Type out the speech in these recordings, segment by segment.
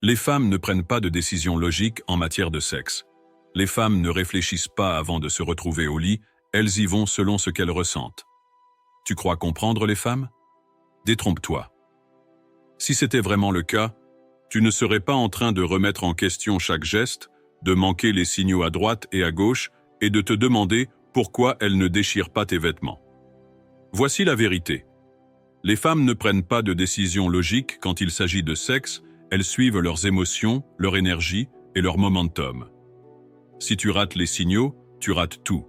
Les femmes ne prennent pas de décision logique en matière de sexe. Les femmes ne réfléchissent pas avant de se retrouver au lit, elles y vont selon ce qu'elles ressentent. Tu crois comprendre les femmes? Détrompe-toi. Si c'était vraiment le cas, tu ne serais pas en train de remettre en question chaque geste, de manquer les signaux à droite et à gauche et de te demander pourquoi elles ne déchirent pas tes vêtements. Voici la vérité. Les femmes ne prennent pas de décision logique quand il s'agit de sexe, elles suivent leurs émotions, leur énergie et leur momentum. Si tu rates les signaux, tu rates tout.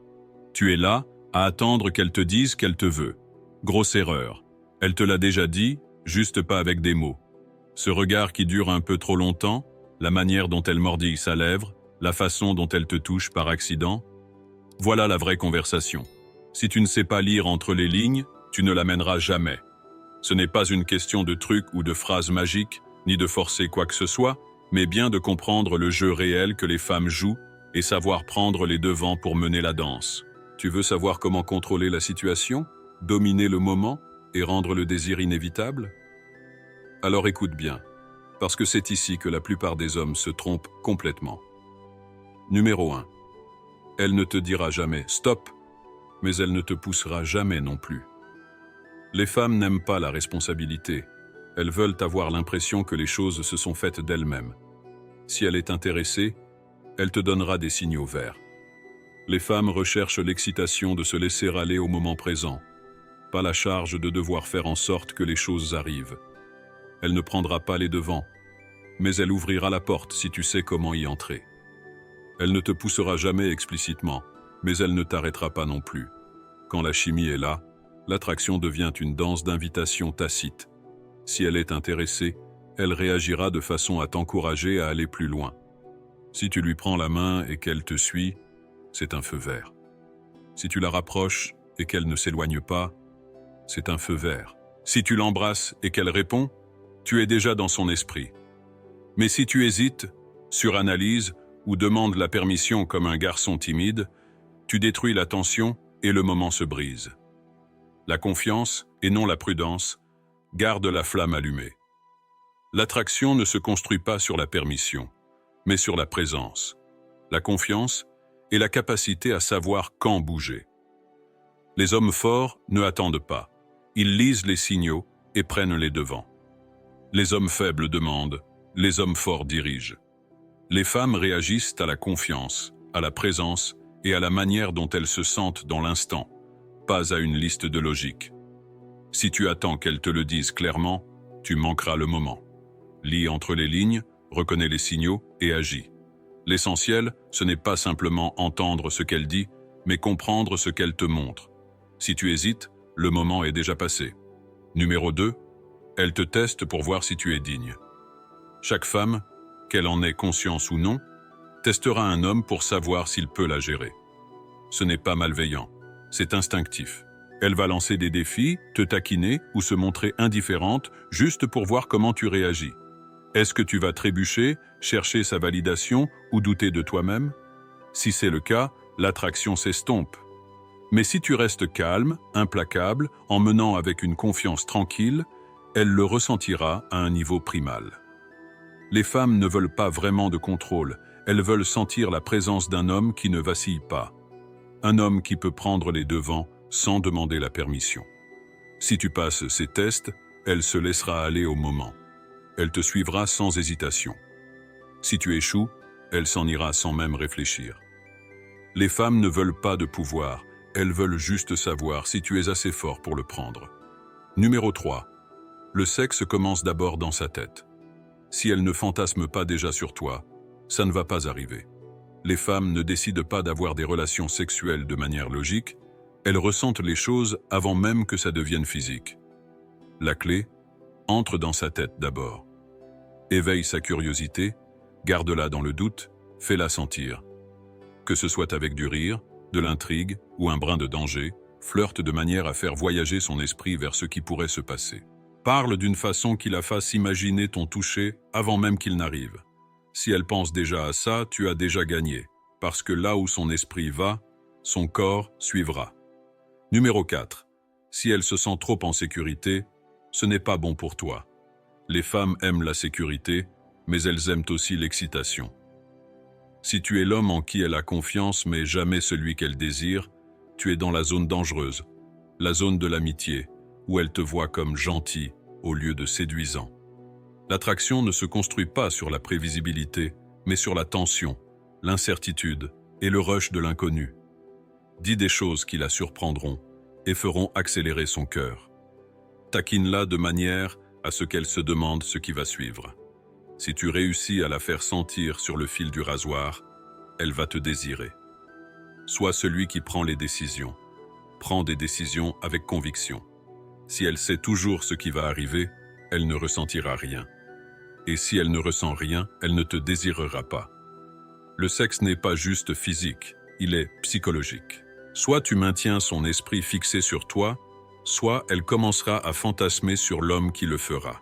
Tu es là, à attendre qu'elle te dise qu'elle te veut. Grosse erreur. Elle te l'a déjà dit, juste pas avec des mots. Ce regard qui dure un peu trop longtemps, la manière dont elle mordille sa lèvre, la façon dont elle te touche par accident, voilà la vraie conversation. Si tu ne sais pas lire entre les lignes, tu ne l'amèneras jamais. Ce n'est pas une question de trucs ou de phrases magiques, ni de forcer quoi que ce soit, mais bien de comprendre le jeu réel que les femmes jouent et savoir prendre les devants pour mener la danse. Tu veux savoir comment contrôler la situation, dominer le moment et rendre le désir inévitable? Alors écoute bien, parce que c'est ici que la plupart des hommes se trompent complètement. Numéro 1. Elle ne te dira jamais « stop », mais elle ne te poussera jamais non plus. Les femmes n'aiment pas la responsabilité. Elles veulent avoir l'impression que les choses se sont faites d'elles-mêmes. Si elle est intéressée, elle te donnera des signaux verts. Les femmes recherchent l'excitation de se laisser aller au moment présent, pas la charge de devoir faire en sorte que les choses arrivent. Elle ne prendra pas les devants, mais elle ouvrira la porte si tu sais comment y entrer. Elle ne te poussera jamais explicitement, mais elle ne t'arrêtera pas non plus. Quand la chimie est là, l'attraction devient une danse d'invitation tacite. Si elle est intéressée, elle réagira de façon à t'encourager à aller plus loin. Si tu lui prends la main et qu'elle te suit, c'est un feu vert. Si tu la rapproches et qu'elle ne s'éloigne pas, c'est un feu vert. Si tu l'embrasses et qu'elle répond, tu es déjà dans son esprit. Mais si tu hésites, suranalyses ou demandes la permission comme un garçon timide, tu détruis la tension et le moment se brise. La confiance, et non la prudence, garde la flamme allumée. L'attraction ne se construit pas sur la permission, mais sur la présence. La confiance est la capacité à savoir quand bouger. Les hommes forts ne attendent pas. Ils lisent les signaux et prennent les devants. Les hommes faibles demandent, les hommes forts dirigent. Les femmes réagissent à la confiance, à la présence et à la manière dont elles se sentent dans l'instant, pas à une liste de logique. Si tu attends qu'elles te le disent clairement, tu manqueras le moment. Lis entre les lignes, reconnais les signaux et agis. L'essentiel, ce n'est pas simplement entendre ce qu'elle dit, mais comprendre ce qu'elle te montre. Si tu hésites, le moment est déjà passé. Numéro 2, elle te teste pour voir si tu es digne. Chaque femme, qu'elle en ait conscience ou non, testera un homme pour savoir s'il peut la gérer. Ce n'est pas malveillant, c'est instinctif. Elle va lancer des défis, te taquiner ou se montrer indifférente juste pour voir comment tu réagis. Est-ce que tu vas trébucher, chercher sa validation ou douter de toi-même? Si c'est le cas, l'attraction s'estompe. Mais si tu restes calme, implacable, en menant avec une confiance tranquille, elle le ressentira à un niveau primal. Les femmes ne veulent pas vraiment de contrôle, elles veulent sentir la présence d'un homme qui ne vacille pas. Un homme qui peut prendre les devants sans demander la permission. Si tu passes ces tests, elle se laissera aller au moment. Elle te suivra sans hésitation. Si tu échoues, elle s'en ira sans même réfléchir. Les femmes ne veulent pas de pouvoir, elles veulent juste savoir si tu es assez fort pour le prendre. Numéro 3. Le sexe commence d'abord dans sa tête. Si elle ne fantasme pas déjà sur toi, ça ne va pas arriver. Les femmes ne décident pas d'avoir des relations sexuelles de manière logique, elles ressentent les choses avant même que ça devienne physique. La clé, entre dans sa tête d'abord. Éveille sa curiosité, garde-la dans le doute, fais-la sentir. Que ce soit avec du rire, de l'intrigue ou un brin de danger, flirte de manière à faire voyager son esprit vers ce qui pourrait se passer. Parle d'une façon qui la fasse imaginer ton toucher avant même qu'il n'arrive. Si elle pense déjà à ça, tu as déjà gagné, parce que là où son esprit va, son corps suivra. Numéro 4. Si elle se sent trop en sécurité, ce n'est pas bon pour toi. Les femmes aiment la sécurité, mais elles aiment aussi l'excitation. Si tu es l'homme en qui elle a confiance mais jamais celui qu'elle désire, tu es dans la zone dangereuse, la zone de l'amitié, où elle te voit comme gentil au lieu de séduisant. L'attraction ne se construit pas sur la prévisibilité, mais sur la tension, l'incertitude et le rush de l'inconnu. Dis des choses qui la surprendront et feront accélérer son cœur. Taquine-la de manière à ce qu'elle se demande ce qui va suivre. Si tu réussis à la faire sentir sur le fil du rasoir, elle va te désirer. Sois celui qui prend les décisions. Prends des décisions avec conviction. Si elle sait toujours ce qui va arriver, elle ne ressentira rien. Et si elle ne ressent rien, elle ne te désirera pas. Le sexe n'est pas juste physique, il est psychologique. Soit tu maintiens son esprit fixé sur toi, soit elle commencera à fantasmer sur l'homme qui le fera.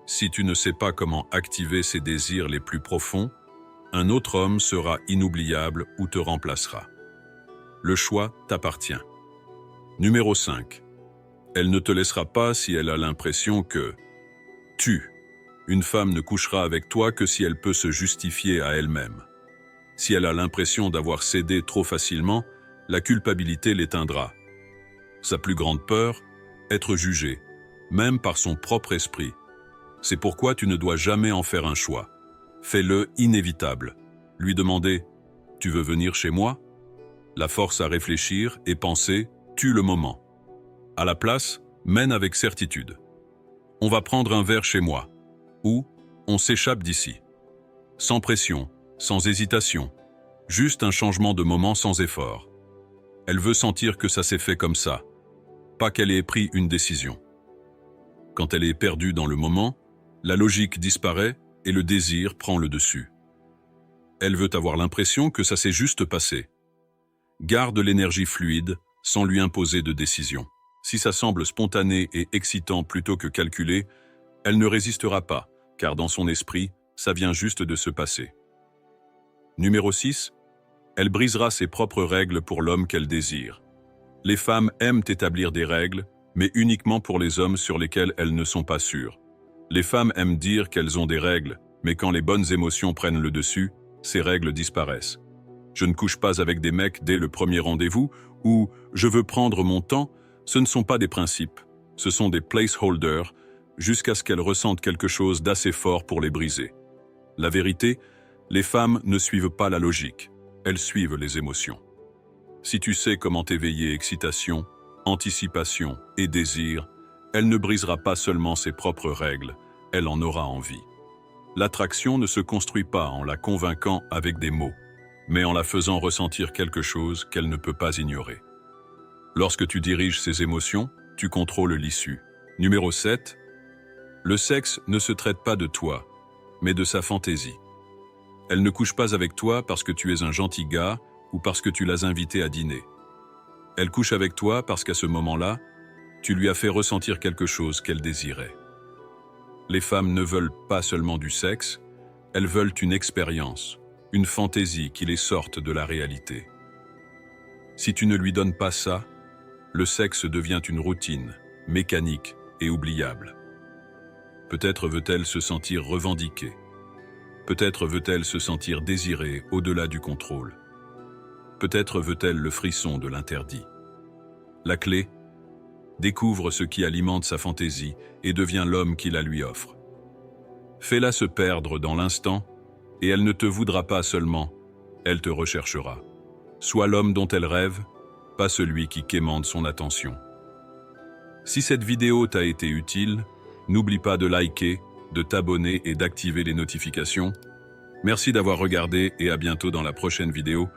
Si tu ne sais pas comment activer ses désirs les plus profonds, un autre homme sera inoubliable ou te remplacera. Le choix t'appartient. Numéro 5. Elle ne te laissera pas si elle a l'impression que une femme ne couchera avec toi que si elle peut se justifier à elle-même. Si elle a l'impression d'avoir cédé trop facilement, la culpabilité l'éteindra. Sa plus grande peur, être jugée, même par son propre esprit. C'est pourquoi tu ne dois jamais en faire un choix. Fais-le inévitable. Lui demander « Tu veux venir chez moi ?» La force à réfléchir et penser « Tue le moment ». À la place, mène avec certitude. « On va prendre un verre chez moi » ou « On s'échappe d'ici ». Sans pression, sans hésitation, juste un changement de moment sans effort. Elle veut sentir que ça s'est fait comme ça, pas qu'elle ait pris une décision. Quand elle est perdue dans le moment, la logique disparaît et le désir prend le dessus. Elle veut avoir l'impression que ça s'est juste passé. Garde l'énergie fluide sans lui imposer de décision. Si ça semble spontané et excitant plutôt que calculé, elle ne résistera pas, car dans son esprit, ça vient juste de se passer. Numéro 6. Elle brisera ses propres règles pour l'homme qu'elle désire. Les femmes aiment établir des règles, mais uniquement pour les hommes sur lesquels elles ne sont pas sûres. Les femmes aiment dire qu'elles ont des règles, mais quand les bonnes émotions prennent le dessus, ces règles disparaissent. Je ne couche pas avec des mecs dès le premier rendez-vous, ou je veux prendre mon temps, ce ne sont pas des principes, ce sont des placeholders, jusqu'à ce qu'elles ressentent quelque chose d'assez fort pour les briser. La vérité, les femmes ne suivent pas la logique, elles suivent les émotions. Si tu sais comment éveiller excitation, anticipation et désir, elle ne brisera pas seulement ses propres règles, elle en aura envie. L'attraction ne se construit pas en la convainquant avec des mots, mais en la faisant ressentir quelque chose qu'elle ne peut pas ignorer. Lorsque tu diriges ses émotions, tu contrôles l'issue. Numéro 7. Le sexe ne se traite pas de toi, mais de sa fantaisie. Elle ne couche pas avec toi parce que tu es un gentil gars ou parce que tu l'as invité à dîner. Elle couche avec toi parce qu'à ce moment-là, tu lui as fait ressentir quelque chose qu'elle désirait. Les femmes ne veulent pas seulement du sexe, elles veulent une expérience, une fantaisie qui les sorte de la réalité. Si tu ne lui donnes pas ça, le sexe devient une routine, mécanique et oubliable. Peut-être veut-elle se sentir revendiquée. Peut-être veut-elle se sentir désirée au-delà du contrôle. Peut-être veut-elle le frisson de l'interdit. La clé, découvre ce qui alimente sa fantaisie et devient l'homme qui la lui offre. Fais-la se perdre dans l'instant et elle ne te voudra pas seulement, elle te recherchera. Sois l'homme dont elle rêve, pas celui qui quémande son attention. Si cette vidéo t'a été utile, n'oublie pas de liker, de t'abonner et d'activer les notifications. Merci d'avoir regardé et à bientôt dans la prochaine vidéo.